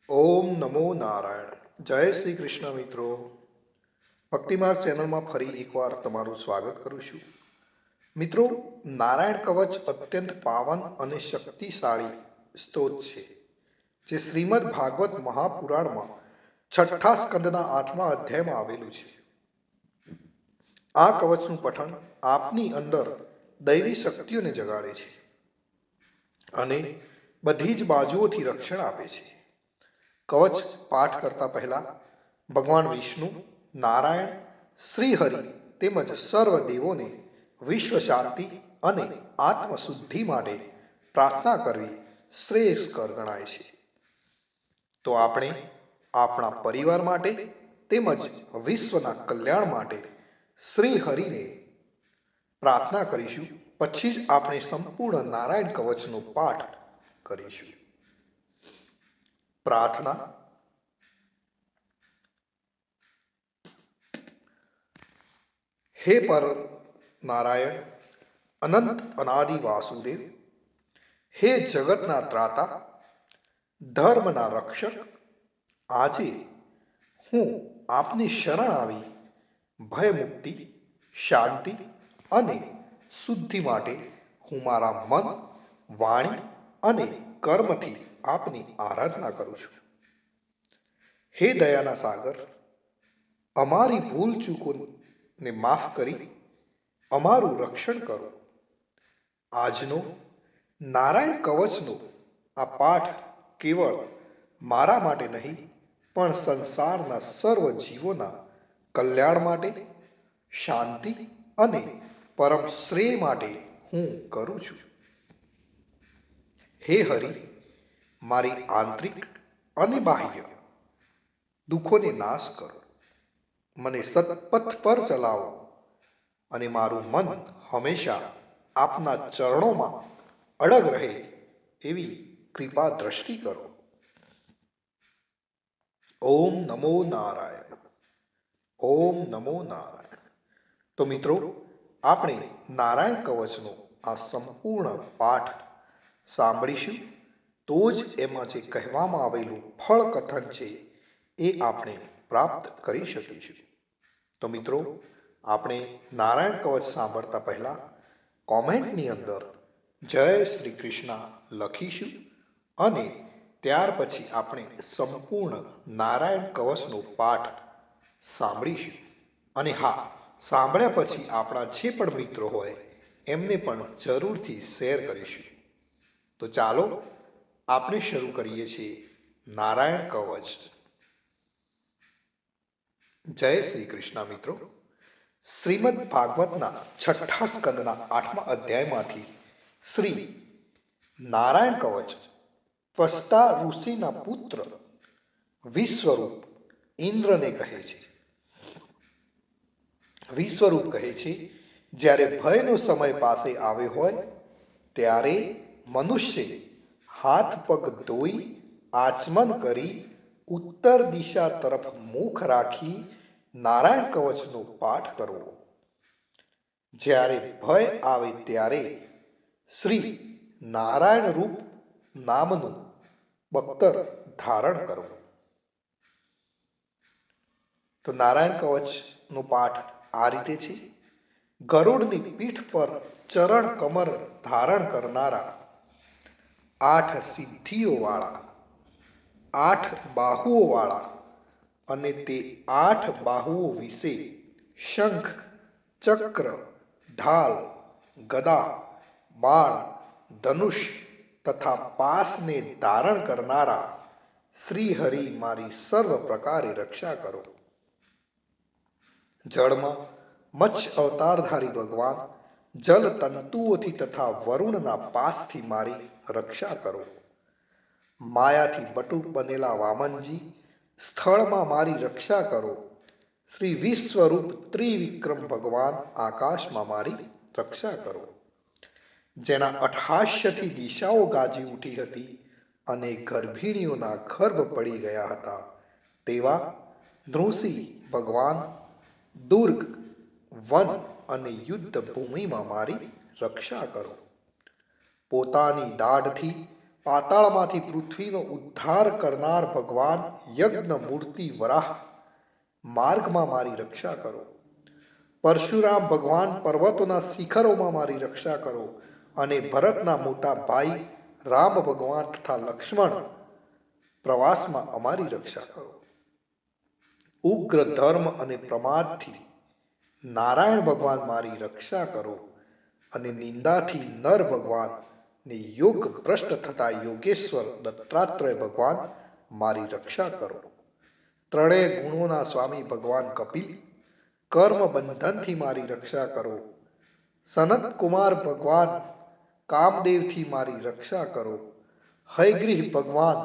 ઓમ નમો નારાયણ. જય શ્રી કૃષ્ણ મિત્રો. ભક્તિમાર્ગ ચેનલમાં ફરી એકવાર તમારું સ્વાગત કરું છું. મિત્રો, નારાયણ કવચ અત્યંત પાવન અને શક્તિશાળી સ્ત્રોત છે, જે શ્રીમદ ભાગવત મહાપુરાણમાં છઠ્ઠા સ્કંદના 8મા અધ્યાયમાં આવેલું છે. આ કવચનું પઠન આપની અંદર દૈવી શક્તિઓને જગાડે છે અને બધી જ બાજુઓથી રક્ષણ આપે છે. કવચ પાઠ કરતા પહેલા ભગવાન વિષ્ણુ, નારાયણ, શ્રીહરિ તેમજ સર્વ દેવોને વિશ્વ શાંતિ અને આત્મશુદ્ધિ માટે પ્રાર્થના કરવી શ્રેયસ્કર ગણાય છે. તો આપણે આપણા પરિવાર માટે તેમજ વિશ્વના કલ્યાણ માટે શ્રીહરિને પ્રાર્થના કરીશું. પછી જ આપણે સંપૂર્ણ નારાયણ કવચનો પાઠ કરીશું. પ્રાર્થના. હે પર નારાયણ, અનંત અનાદિ વાસુદેવ, હે જગતના ત્રાતા, ધર્મના રક્ષક, આજે હું આપની શરણ આવી ભય મુક્તિ, શાંતિ અને શુદ્ધિ માટે હું મારા મન, વાણી અને કર્મથી આપની આરાધના કરું છું. હે દયાના સાગર, અમારી ભૂલ ચૂકોને માફ કરી અમારું રક્ષણ કરો. આજનો નારાયણ કવચનો આ પાઠ કેવળ મારા માટે નહીં, પણ સંસારના સર્વ જીવોના કલ્યાણ માટે, શાંતિ અને પરમ શ્રેય માટે હું કરું છું. હે હરિ, મારી આંતરિક અને બાહ્ય દુઃખોને નાશ કરો, મને સત્પથ પર ચલાવો અને મારું મન હંમેશા આપના ચરણોમાં અડગ રહે એવી કૃપા દ્રષ્ટિ કરો. ઓમ નમો નારાયણ. ઓમ નમો નારાયણ. તો મિત્રો, આપણે નારાયણ કવચનો આ સંપૂર્ણ પાઠ સાંભળીશું, તો જ એમાં જે કહેવામાં આવેલું ફળ કથન છે એ આપણે પ્રાપ્ત કરી શકીશું. તો મિત્રો, આપણે નારાયણ કવચ સાંભળતા પહેલા કોમેન્ટની અંદર જય શ્રી કૃષ્ણ લખીશું અને ત્યાર પછી આપણે સંપૂર્ણ નારાયણ કવચનો પાઠ સાંભળીશું. અને હા, સાંભળ્યા પછી આપણા જે પણ મિત્રો હોય એમને પણ જરૂરથી શેર કરીશું. તો ચાલો આપણે શરૂ કરીએ છીએ નારાયણ કવચ. જય શ્રી કૃષ્ણ મિત્રો. શ્રીમદ ભાગવતના છઠ્ઠા સ્કંદના 8મા અધ્યાયમાંથી શ્રી નારાયણ કવચ ત્વષ્ટા ઋષિના પુત્ર વિશ્વરૂપ ઇન્દ્રને કહે છે. વિશ્વરૂપ કહે છે, જ્યારે ભયનો સમય પાસે આવ્યો હોય ત્યારે મનુષ્ય હાથ પગ ધોઈ આચમન કરી ઉત્તર દિશા તરફ મુખ રાખી નારાયણ કવચનો પાઠ કરવો. જ્યારે ભય આવે ત્યારે શ્રી નારાયણ રૂપ નામનું બખ્તર ધારણ કરવું. તો નારાયણ કવચનો પાઠ આ રીતે છે. ગરુડની પીઠ પર ચરણ કમર ધારણ કરનારા, 8 સિદ્ધિઓવાળા, 8 બાહુઓવાળા અને તે 8 બાહુઓ વિશે શંખ, ચક્ર, ઢાલ, ગદા, બાણ, ધનુષ તથા પાસને ધારણ કરનારા શ્રીહરિ મારી સર્વ પ્રકારે રક્ષા કરો. જળમાં મત્સ્ય અવતારધારી ભગવાન જલ તંતુઓથી તથા વરુણના પાસથી મારી રક્ષા કરો. માયાથી બટુક બનેલા વામનજી, સ્થળમાં મારી રક્ષા કરો. શ્રી વિશ્વરૂપ ત્રિવિક્રમ ભગવાન આકાશમાં મારી રક્ષા કરો. જેના અઠહાસ્યથી દિશાઓ ગાજી ઉઠી હતી અને ગર્ભિણીઓના ગર્ભ પડી ગયા હતા, તેવા નૃસિંહ ભગવાન દુર્ગ, વન અને યુદ્ધ ભૂમિમાં મારી રક્ષા કરો. પોતાની દાઢથી પાતાળમાંથી પૃથ્વીનો ઉદ્ધાર કરનાર ભગવાન યજ્ઞ મૂર્તિ વરાહ માર્ગમાં મારી રક્ષા કરો. પરશુરામ ભગવાન પર્વતોના શિખરોમાં મારી રક્ષા કરો. અને ભરતના મોટા ભાઈ રામ ભગવાન તથા લક્ષ્મણ પ્રવાસમાં અમારી રક્ષા કરો. ઉગ્ર ધર્મ અને પ્રમાદથી નારાયણ ભગવાન મારી રક્ષા કરો. અને નિંદાથી નર ભગવાન ને યોગ ભ્રષ્ટ થતા યોગેશ્વર દત્તાત્રેય ભગવાન મારી રક્ષા કરો. ત્રણેય ગુણોના સ્વામી ભગવાન કપિલ કર્મ બંધનથી મારી રક્ષા કરો. સનત કુમાર ભગવાન કામદેવથી મારી રક્ષા કરો. હયગ્રીહ ભગવાન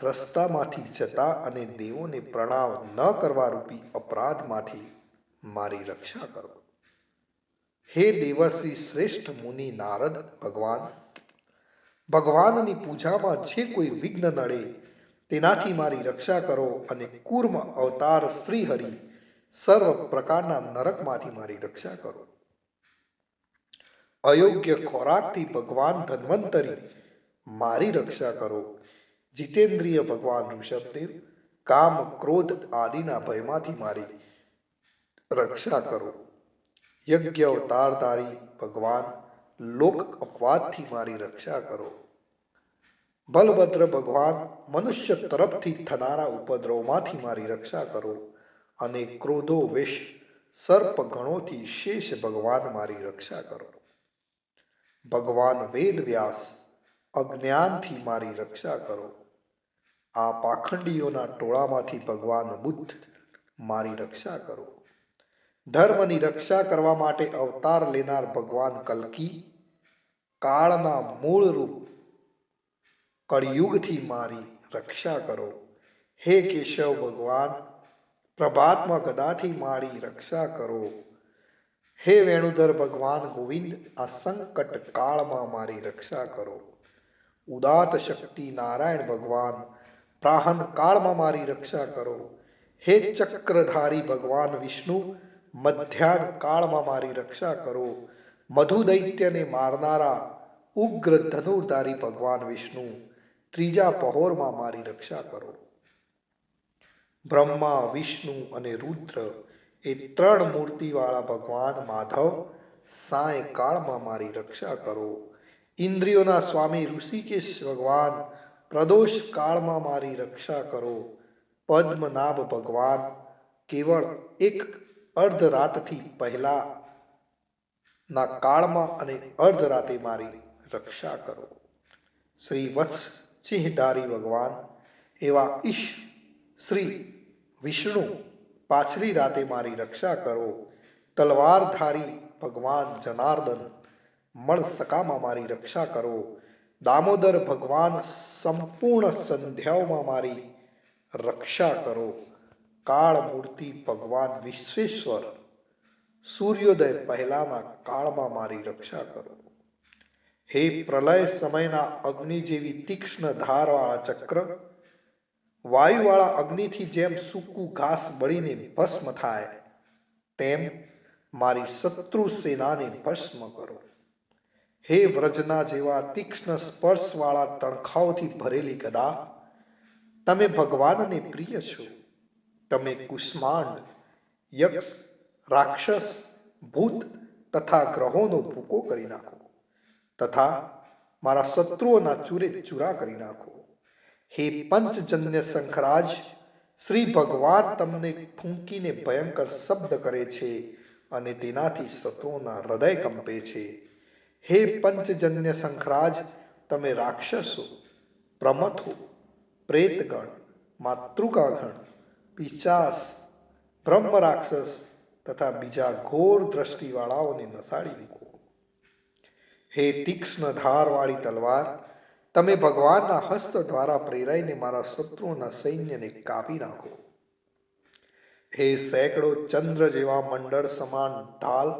રસ્તામાંથી જતા અને દેવોને પ્રણામ ન કરવા રૂપી અપરાધમાંથી મારી રક્ષા કરો. હે દેવર્ષિ શ્રેષ્ઠ મુનિ નારદ ભગવાન, ભગવાનની પૂજામાં જે કોઈ વિઘ્ન નડે તેનાથી મારી રક્ષા કરો. અને કૂર્મ અવતાર શ્રી હરિ સર્વ પ્રકારના નરકમાંથી મારી રક્ષા કરો. અયોગ્ય ખોરાકથી ભગવાન ધન્વંતરી મારી રક્ષા કરો. જીતેન્દ્રિય ભગવાન ઋષભદેવ કામ ક્રોધ આદિના ભયમાંથી મારી રક્ષા કરો. યજ્ઞ અવતારધારી ભગવાન લોક અપવાદથી મારી રક્ષા કરો. બલભદ્ર ભગવાન મનુષ્ય તરફથી થનારા ઉપદ્રવમાંથી મારી રક્ષા કરો. અને ક્રોધો વિષ સર્પ ગણોથી શેષ ભગવાન મારી રક્ષા કરો. ભગવાન વેદ વ્યાસ અજ્ઞાનથી મારી રક્ષા કરો. આ પાખંડીઓના ટોળામાંથી ભગવાન બુદ્ધ મારી રક્ષા કરો. ધર્મની રક્ષા કરવા માટે અવતાર લેનાર ભગવાન કલ્કી કાળના મૂળ રૂપ કળિયુગથી મારી રક્ષા કરો. હે કેશવ ભગવાન પ્રભાતમાં ગદાથી મારી રક્ષા કરો. હે વેણુધર ભગવાન ગોવિંદ આ સંકટ કાળમાં મારી રક્ષા કરો. ઉદાત શક્તિ નારાયણ ભગવાન પ્રાહન કાળમાં મારી રક્ષા કરો. હે ચક્રધારી ભગવાન વિષ્ણુ મધ્યાહન કાળમાં મારી રક્ષા કરો. મધુ દૈત્યને મારનારા ઉગ્ર ધનુર્ધારી ભગવાન વિષ્ણુ ત્રીજા પહોરમાં મારી રક્ષા કરો. બ્રહ્મા વિષ્ણુ અને રુદ્ર એ ત્રણ મૂર્તિવાળા ભગવાન માધવ સાય કાળમાં મારી રક્ષા કરો. ઇન્દ્રિયોના સ્વામી ઋષિકેશ ભગવાન પ્રદોષ કાળમાં મારી રક્ષા કરો. પદ્મનાભ ભગવાન કેવળ એક અર્ધરાતથી પહેલા ના કાળમાં અને અર્ધરાતે મારી રક્ષા કરો. શ્રી વત્સ સિંહધારી ભગવાન એવા ઈશ શ્રી વિષ્ણુ પાછલી રાતે મારી રક્ષા કરો. તલવારધારી ભગવાન જનાર્દન મળ સકામાં મારી રક્ષા કરો. દામોદર ભગવાન સંપૂર્ણ સંધ્યાઓમાં મારી રક્ષા કરો. કાળ મૂર્તિ ભગવાન વિશ્વેશ્વર સૂર્યોદય પહેલાના કાળમાં મારી રક્ષા કરો. હે પ્રલય સમયના અગ્નિ જેવી તીક્ષ્ણ ધારવાળા ચક્ર વાયુવાળા અગ્નિથી જેમ સૂકું ઘાસ બળીને ભસ્મ થાય તેમ મારી શત્રુ સેનાને ભસ્મ કરો. હે વ્રજના જેવા તીક્ષ્ણ સ્પર્શવાળા તણખાઓથી ભરેલી ગદા તમે ભગવાનને પ્રિય છો. તમે કુષ્માંડ યક્ષ રાક્ષસ ભૂત તથા ગ્રહોનો ભૂકો કરી નાખો તથા મારા શત્રુઓના ચૂરે ચૂરા કરી નાખો. હે પંચજન્ય શંખરાજ શ્રી ભગવાન તમને ફૂંકીને ભયંકર શબ્દ કરે છે અને તેનાથી શત્રુઓના હૃદય કંપે છે. હે પંચજન્ય શંખરાજ તમે રાક્ષસો પ્રમથો પ્રેતગણ માતૃકાગણ પિશાચ બ્રહ્મ રાક્ષસ તથા બીજા ઘોર દ્રષ્ટિવાળાઓને નસાડી મૂકો. હે તીક્ષ્ણ ધારવાળી તલવાર તમે ભગવાનના હસ્ત દ્વારા પ્રેરાઈને મારા શત્રુઓના સૈન્યને કાપી નાખો. હે સેંકડો ચંદ્ર જેવા મંડળ સમાન ઢાલ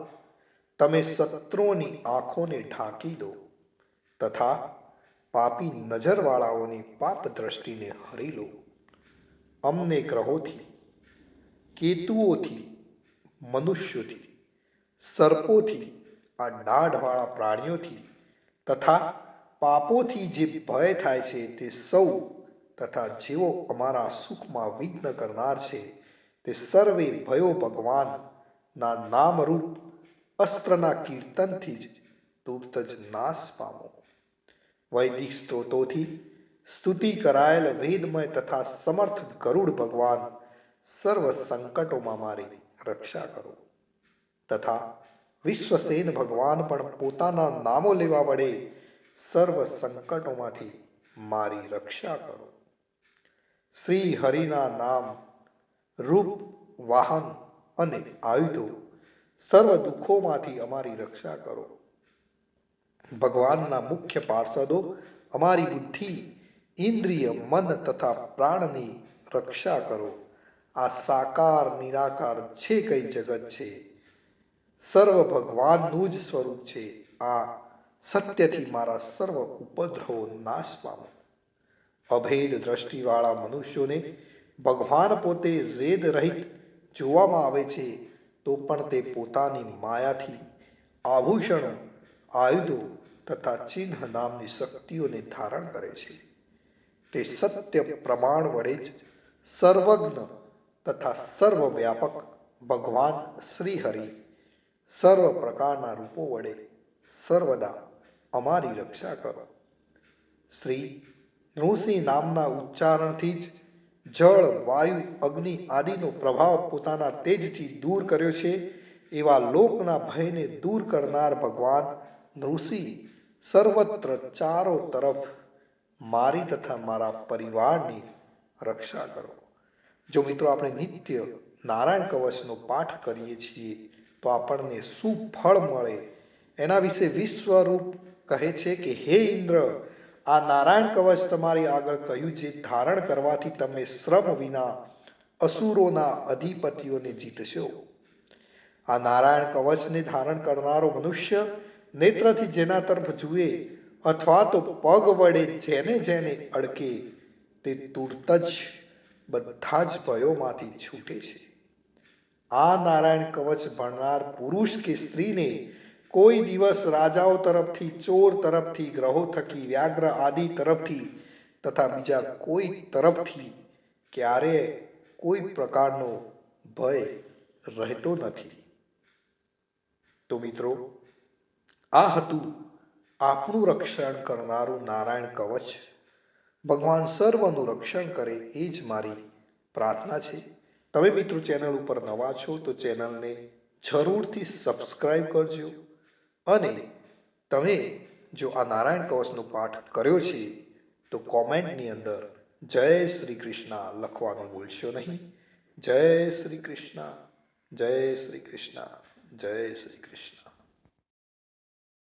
તમે શત્રુઓની આંખોને ઢાંકી દો તથા પાપી નજરવાળાઓની પાપ દ્રષ્ટિને હરી લો. અમને ગ્રહોથી કેતુઓથી મનુષ્યોથી સર્પોથી આ દાઢવાળા પ્રાણીઓથી તથા પાપોથી જે ભય થાય છે તે સૌ તથા જેઓ અમારા સુખમાં વિઘ્ન કરનાર છે તે સર્વે ભયો ભગવાનના નામરૂપ અસ્ત્રના કીર્તનથી જ તુરત જ નાશ પામો. વૈદિક સ્ત્રોતોથી સ્તુતિ કરાયેલ વેદમય તથા સમર્થ ગરુડ ભગવાન સર્વ સંકટોમાં મારી રક્ષા કરો. તથા વિશ્વસેન ભગવાન પણ પોતાના નામો લેવા વડે સર્વ સંકટોમાંથી મારી રક્ષા કરો. શ્રી હરિના નામ, રૂપ, વાહન અને આયુધો સર્વ દુઃખોમાંથી અમારી રક્ષા કરો. ભગવાનના મુખ્ય પાર્ષદો અમારી બુદ્ધિ, ઇન્દ્રિય, મન તથા પ્રાણની રક્ષા કરો. આ સાકાર નિરાકાર જે કંઈ જગત છે સર્વ ભગવાનનું જ સ્વરૂપ છે. આ સત્યથી મારા સર્વ ઉપદ્રવો નાશ પામો. અભેદ દ્રષ્ટિવાળા મનુષ્યોને ભગવાન પોતે વેદ રહિત જોવામાં આવે છે તો પણ તે પોતાની માયાથી આભૂષણો, આયુધો તથા ચિહ્ન નામની શક્તિઓને ધારણ કરે છે. તે સત્ય પ્રમાણ વડે જ સર્વજ્ઞ તથા સર્વવ્યાપક ભગવાન શ્રી હરિ સર્વ પ્રકારના રૂપો વડે સર્વદા અમારી રક્ષા કરો. શ્રી નૃસિંહ નામના ઉચ્ચારણથી જ જળ, વાયુ, અગ્નિ આદિનો પ્રભાવ પોતાના તેજથી દૂર કર્યો છે એવા લોકના ભયને દૂર કરનાર ભગવાન નૃસિંહ સર્વત્ર ચારો તરફ મારી તથા મારા પરિવારની રક્ષા કરો. જો મિત્રો આપણે નિત્ય નારાયણ કવચનો પાઠ કરીએ છીએ તો આપણને શું ફળ મળે એના વિશે વિશ્વરૂપ કહે છે કે હે ઇન્દ્ર, આ નારાયણ કવચ તમારી આગળ કહ્યું જે ધારણ કરવાથી તમે શ્રમ વિના અસુરોના અધિપતિઓને જીતશો. આ નારાયણ કવચને ધારણ કરનારો મનુષ્ય નેત્રથી જેના તરફ જુએ અથવા તો પગ વડે જેને જેને અડકે તે તુરત જ બધા જ ભયોમાંથી છૂટે છે. આ નારાયણ કવચ ભણનાર પુરુષ કે સ્ત્રીને કોઈ દિવસ રાજાઓ તરફથી, ચોર તરફથી, ગ્રહો થકી, વ્યાઘ્ર આદિ તરફથી તથા બીજા કોઈ તરફથી ક્યારેય કોઈ પ્રકારનો ભય રહેતો નથી. તો મિત્રો, આ હતું આપણું રક્ષણ કરનારું નારાયણ કવચ. ભગવાન સર્વનું રક્ષણ કરે એ જ મારી પ્રાર્થના છે. તમે મિત્રો ચેનલ ઉપર નવા છો તો ચેનલને જરૂરથી સબસ્ક્રાઈબ કરજો અને તમે જો આ નારાયણ કવચનો પાઠ કર્યો છે તો કોમેન્ટની અંદર જય શ્રી કૃષ્ણ લખવાનું ભૂલશો નહીં. જય શ્રી કૃષ્ણ, જય શ્રી કૃષ્ણ, જય શ્રી કૃષ્ણ.